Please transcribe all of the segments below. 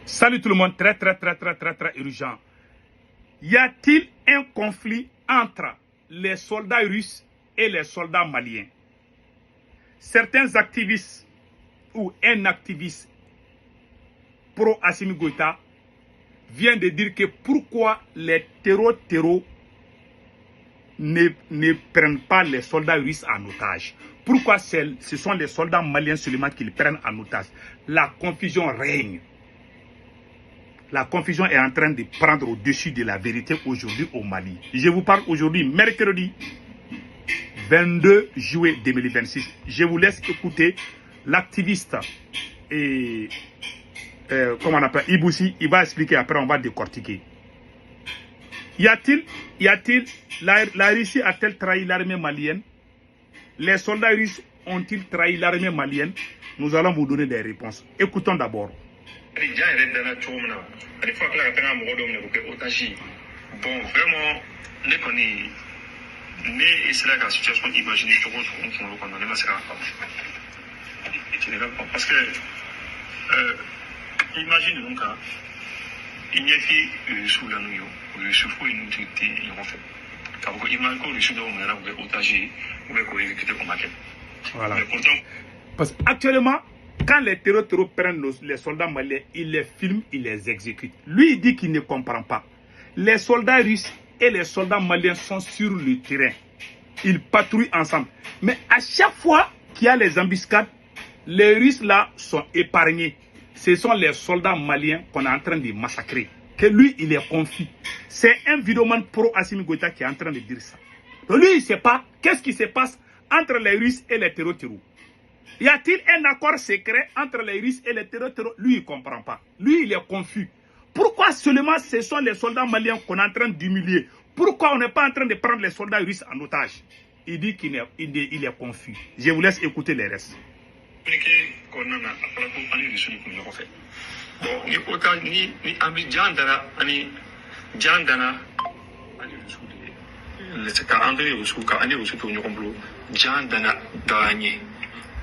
Salut tout le monde, très urgent. Y a-t-il un conflit entre les soldats russes et les soldats maliens? Certains activistes ou un activiste pro-Assimi Goïta vient de dire que pourquoi les terreaux ne prennent pas les soldats russes en otage. Pourquoi ce sont les soldats maliens seulement qui les prennent en otage? La confusion règne. La confusion est en train de prendre au-dessus de la vérité aujourd'hui au Mali. Je vous parle aujourd'hui, mercredi 22 juillet 2026. Je vous laisse écouter l'activiste et comment on appelle Iboussi. Il va expliquer, après on va décortiquer. La Russie a-t-elle trahi l'armée malienne? Les soldats russes ont-ils trahi l'armée malienne? Nous allons vous donner des réponses. Écoutons d'abord. Bon, vraiment, les connais, mais c'est la situation d'imaginer tout le monde qu'on a parce que, imagine donc, il n'y a que sous la nuit, le souffle et nous en fait. Car vous imaginez que le sud de l'Oméra ou otager ou qu'on exécuter comme maquette. Voilà. Parce qu'actuellement, quand les terreaux prennent les soldats maliens, ils les filment, ils les exécutent. Lui, il dit qu'il ne comprend pas. Les soldats russes et les soldats maliens sont sur le terrain. Ils patrouillent ensemble. Mais à chaque fois qu'il y a les embuscades, les Russes là sont épargnés. Ce sont les soldats maliens qu'on est en train de massacrer. Que lui, il est confus. C'est un vidéoman pro-Assimi Goïta qui est en train de dire ça. Donc lui, il ne sait pas qu'est-ce qui se passe entre les Russes et les terreaux. Y a-t-il un accord secret entre les Russes et les terreaux? Lui, il ne comprend pas. Lui, il est confus. Pourquoi seulement ce sont les soldats maliens qu'on est en train d'humilier? Pourquoi on n'est pas en train de prendre les soldats russes en otage? Il dit qu'il est confus. Je vous laisse écouter les restes.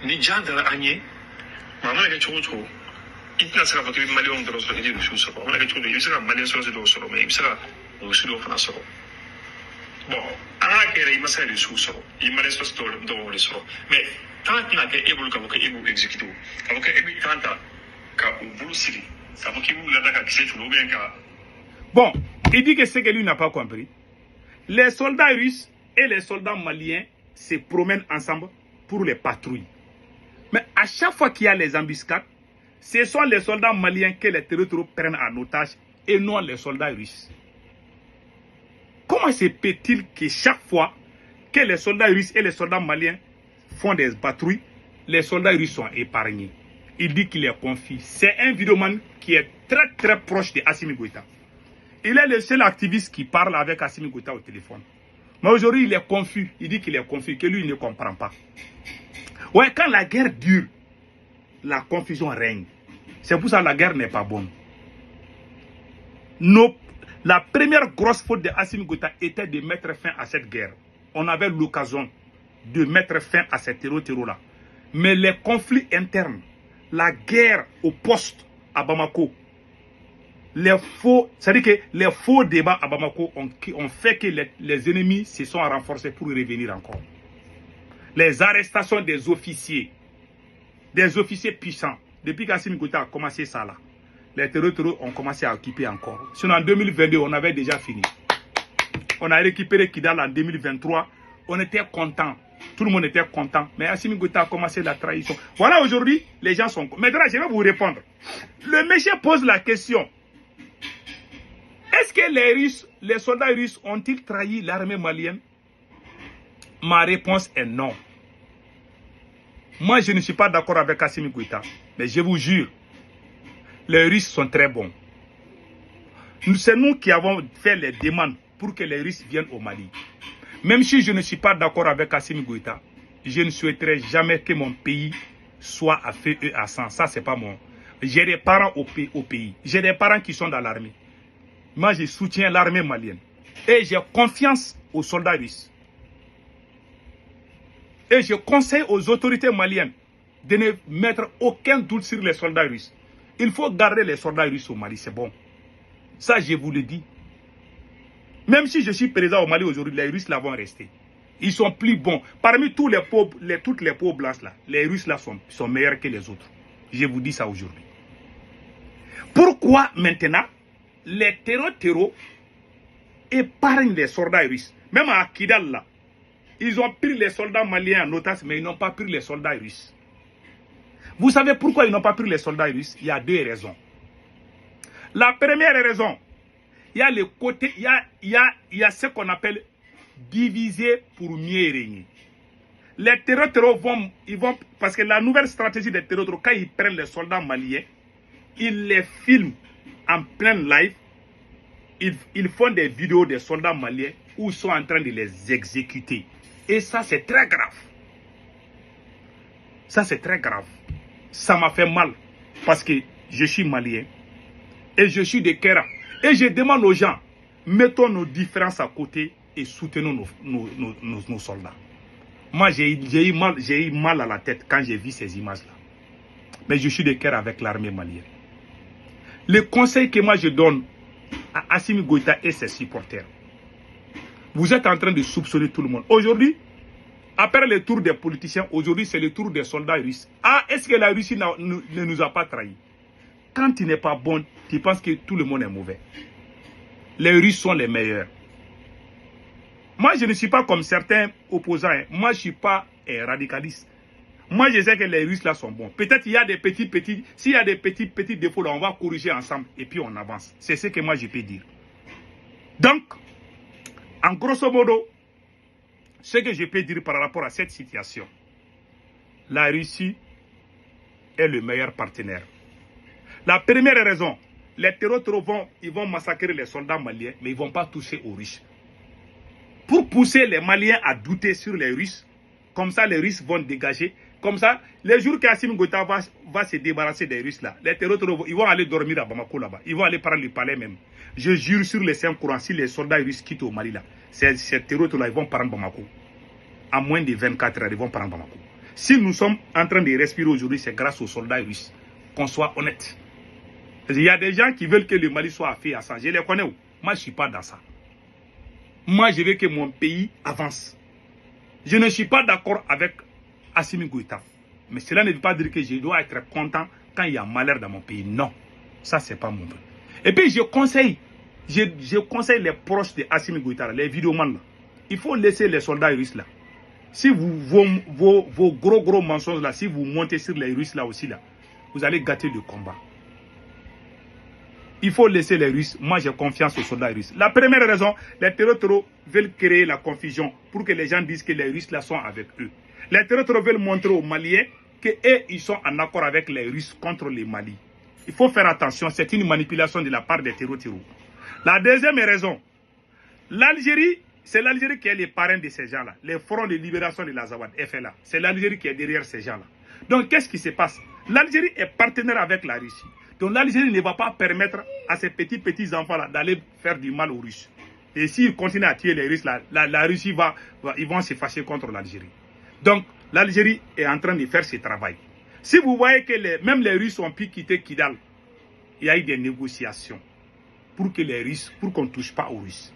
Ni jandara anye mama ke chocho itna saka fatu malion dro so idi su so mama ke chocho isaka malion so do so me isaka o su do fana so bon ana ke re masai de su so I malion so do so mais tant na ke ebulu ka ke ebu execute ka ke ebu tanta ka bulu siri ça veut qu'il la daka kise tu bien ka. Bon, il dit que ce que lui n'a pas compris. Les soldats russes et les soldats maliens se promènent ensemble pour les patrouilles. Mais à chaque fois qu'il y a les embuscades, ce sont les soldats maliens que les terreaux prennent en otage et non les soldats russes. Comment se peut-il que chaque fois que les soldats russes et les soldats maliens font des patrouilles, les soldats russes sont épargnés? Il dit qu'il est confus. C'est un vidéoman qui est très proche de Assimi Goïta. Il est le seul activiste qui parle avec Assimi Goïta au téléphone. Mais aujourd'hui, il est confus. Il dit qu'il est confus, que lui, il ne comprend pas. Ouais, quand la guerre dure, la confusion règne. C'est pour ça que la guerre n'est pas bonne. La première grosse faute de Assimi Goïta était de mettre fin à cette guerre. On avait l'occasion de mettre fin à ces terreaux-là. Mais les conflits internes, la guerre au poste à Bamako, c'est-à-dire que les faux débats à Bamako ont fait que les ennemis se sont renforcés pour revenir encore. Les arrestations des officiers puissants, depuis qu'Assimi Goïta a commencé ça là, les terreaux ont commencé à occuper encore. Sinon en 2022, on avait déjà fini. On a récupéré Kidal en 2023, on était content. Tout le monde était content. Mais Assimi Goïta a commencé la trahison. Voilà, aujourd'hui, les gens sont... Maintenant, je vais vous répondre. Le monsieur pose la question. Est-ce que les soldats russes ont-ils trahi l'armée malienne? Ma réponse est non. Moi, je ne suis pas d'accord avec Assimi Goïta. Mais je vous jure, les Russes sont très bons. C'est nous qui avons fait les demandes pour que les Russes viennent au Mali. Même si je ne suis pas d'accord avec Assimi Goïta, je ne souhaiterais jamais que mon pays soit à feu et à sang. Ça, c'est pas moi. J'ai des parents au pays. J'ai des parents qui sont dans l'armée. Moi, je soutiens l'armée malienne. Et j'ai confiance aux soldats russes. Et je conseille aux autorités maliennes de ne mettre aucun doute sur les soldats russes. Il faut garder les soldats russes au Mali, c'est bon. Ça, je vous le dis. Même si je suis présent au Mali aujourd'hui, les Russes là vont rester. Ils sont plus bons. Parmi tous les pauvres, toutes les pauvres blancs là, les Russes là sont meilleurs que les autres. Je vous dis ça aujourd'hui. Pourquoi maintenant les terreaux épargnent les soldats russes? Même à Kidal là, ils ont pris les soldats maliens en otage, mais ils n'ont pas pris les soldats russes. Vous savez pourquoi ils n'ont pas pris les soldats russes? Il y a deux raisons. La première raison, il y a le côté, il y a ce qu'on appelle diviser pour mieux régner. Les terreaux vont, parce que la nouvelle stratégie des terreaux, quand ils prennent les soldats maliens, ils les filment en plein live, ils font des vidéos des soldats maliens où ils sont en train de les exécuter. Et ça, c'est très grave. Ça, c'est très grave. Ça m'a fait mal parce que je suis malien et je suis de Kera. Et je demande aux gens, mettons nos différences à côté et soutenons nos soldats. Moi, j'ai eu mal à la tête quand j'ai vu ces images-là. Mais je suis de Kera avec l'armée malienne. Le conseil que moi je donne à Assimi Goïta et ses supporters, vous êtes en train de soupçonner tout le monde. Aujourd'hui, après le tour des politiciens, aujourd'hui c'est le tour des soldats russes. Ah, est-ce que la Russie ne nous a pas trahis? Quand tu n'es pas bon, tu penses que tout le monde est mauvais. Les Russes sont les meilleurs. Moi, je ne suis pas comme certains opposants. Moi, je ne suis pas radicaliste. Moi, je sais que les Russes là sont bons. Peut-être qu'il y a des s'il y a des petits défauts là, on va corriger ensemble et puis on avance. C'est ce que moi je peux dire. Donc, en grosso modo, ce que je peux dire par rapport à cette situation, la Russie est le meilleur partenaire. La première raison, les terreaux ils vont massacrer les soldats maliens, mais ils ne vont pas toucher aux Russes. Pour pousser les Maliens à douter sur les Russes, comme ça les Russes vont dégager. Comme ça, les jours qu'Assimi Goïta va se débarrasser des Russes là, les terreaux ils vont aller dormir à Bamako là-bas. Ils vont aller prendre le palais même. Je jure sur les 5 courants, si les soldats russes quittent au Mali là, ces terreaux là, ils vont prendre Bamako. À moins de 24 heures, ils vont prendre Bamako. Si nous sommes en train de respirer aujourd'hui, c'est grâce aux soldats russes. Qu'on soit honnête. Il y a des gens qui veulent que le Mali soit fait à ça. Je les connais. Moi, je ne suis pas dans ça. Moi, je veux que mon pays avance. Je ne suis pas d'accord avec Assimi Goïta. Mais cela ne veut pas dire que je dois être content quand il y a malheur dans mon pays. Non. Ça, ce n'est pas mon but. Et puis, je conseille les proches de Assimi Goïta, les vidéomans là. Il faut laisser les soldats russes là. Si vos gros mensonges là, si vous montez sur les Russes là aussi là, vous allez gâter le combat. Il faut laisser les Russes. Moi, j'ai confiance aux soldats russes. La première raison, les terreaux veulent créer la confusion pour que les gens disent que les Russes là sont avec eux. Les terreaux veulent montrer aux Maliens qu'ils sont en accord avec les Russes contre les Mali. Il faut faire attention, c'est une manipulation de la part des terreaux. La deuxième raison, l'Algérie, c'est l'Algérie qui est le parrain de ces gens-là. Les fronts de libération de l'Azawad, FLA. C'est l'Algérie qui est derrière ces gens-là. Donc, qu'est-ce qui se passe? L'Algérie est partenaire avec la Russie. Donc, l'Algérie ne va pas permettre à ces petits enfants-là d'aller faire du mal aux Russes. Et s'ils continuent à tuer les Russes, la Russie ils vont se fâcher contre l'Algérie. Donc, l'Algérie est en train de faire ce travail. Si vous voyez que même les Russes ont pu quitter Kidal, il y a eu des négociations pour qu'on ne touche pas aux Russes.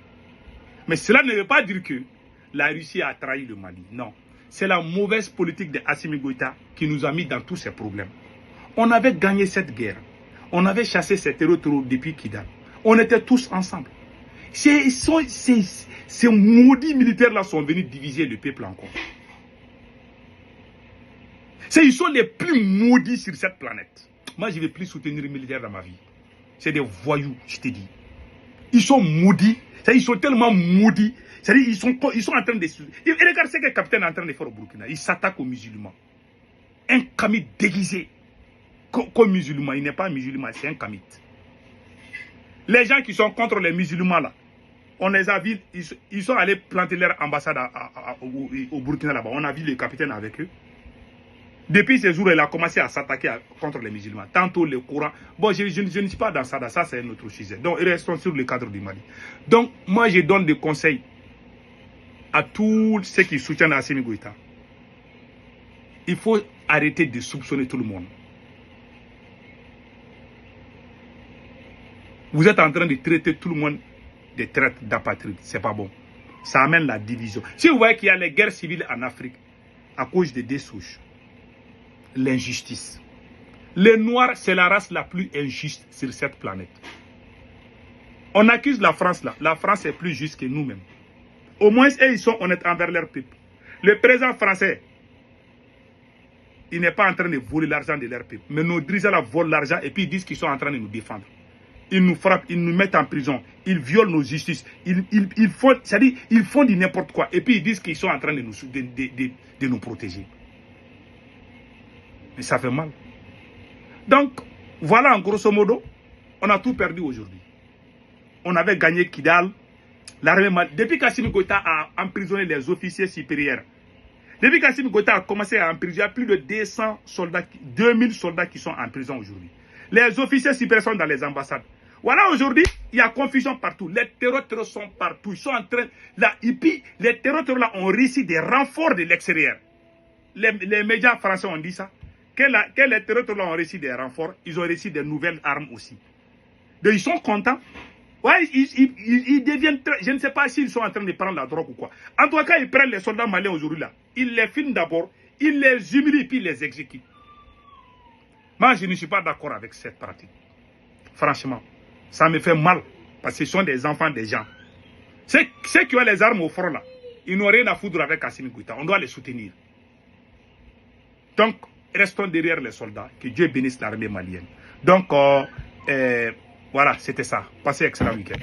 Mais cela ne veut pas dire que la Russie a trahi le Mali. Non. C'est la mauvaise politique de Assimi Goïta qui nous a mis dans tous ces problèmes. On avait gagné cette guerre. On avait chassé ces terreaux depuis Kidal. On était tous ensemble. Ces maudits militaires-là sont venus diviser le peuple encore. Ils sont les plus maudits sur cette planète. Moi, je ne vais plus soutenir les militaires dans ma vie. C'est des voyous, je te dis. Ils sont maudits. Ils sont tellement maudits. Ils sont en train de... Et regarde ce que le capitaine est en train de faire au Burkina. Il s'attaque aux musulmans. Un kamit déguisé. Comme musulman. Il n'est pas musulman, c'est un kamit. Les gens qui sont contre les musulmans là, on les a vus, ils sont allés planter leur ambassade au Burkina là-bas. On a vu le capitaine avec eux. Depuis ces jours, il a commencé à s'attaquer contre les musulmans. Tantôt le Coran. Bon, je ne suis pas dans ça c'est un autre sujet. Donc, restons sur le cadre du Mali. Donc, moi, je donne des conseils à tous ceux qui soutiennent Assimi Goïta. Il faut arrêter de soupçonner tout le monde. Vous êtes en train de traiter tout le monde des traites d'apatrides. C'est pas bon. Ça amène la division. Si vous voyez qu'il y a les guerres civiles en Afrique, à cause de deux souches. L'injustice. Les Noirs, c'est la race la plus injuste sur cette planète. On accuse la France là. La France est plus juste que nous-mêmes. Au moins, eux, ils sont honnêtes envers leur peuple. Le président français, il n'est pas en train de voler l'argent de leur peuple. Mais nos dirigeants là volent l'argent et puis ils disent qu'ils sont en train de nous défendre. Ils nous frappent, ils nous mettent en prison, ils violent nos justices, ils font du n'importe quoi. Et puis ils disent qu'ils sont en train de nous protéger. Mais ça fait mal. Donc, voilà en grosso modo, on a tout perdu aujourd'hui. On avait gagné Kidal, l'armée malienne. Depuis qu'Assimi Goïta a emprisonné les officiers supérieurs, depuis qu'Assimi Goïta a commencé à emprisonner, il y a plus de 200 soldats, 2000 soldats qui sont en prison aujourd'hui. Les officiers supérieurs sont dans les ambassades. Voilà, aujourd'hui, il y a confusion partout. Les terroristes sont partout. Ils sont en train... Là, et puis, les terroristes là ont réussi des renforts de l'extérieur. Les médias français ont dit ça. Que les terroristes là ont réussi des renforts, ils ont réussi des nouvelles armes aussi. Donc, ils sont contents. Ouais, ils deviennent... Je ne sais pas s'ils sont en train de prendre la drogue ou quoi. En tout cas, ils prennent les soldats maliens aujourd'hui là. Ils les filment d'abord, ils les humilient, puis ils les exécutent. Moi, je ne suis pas d'accord avec cette pratique. Franchement. Ça me fait mal, parce que ce sont des enfants des gens. Ceux qui ont les armes au front là, ils n'ont rien à foutre avec Assimi Goïta. On doit les soutenir. Donc, restons derrière les soldats. Que Dieu bénisse l'armée malienne. Donc, voilà, c'était ça. Passez un excellent week-end.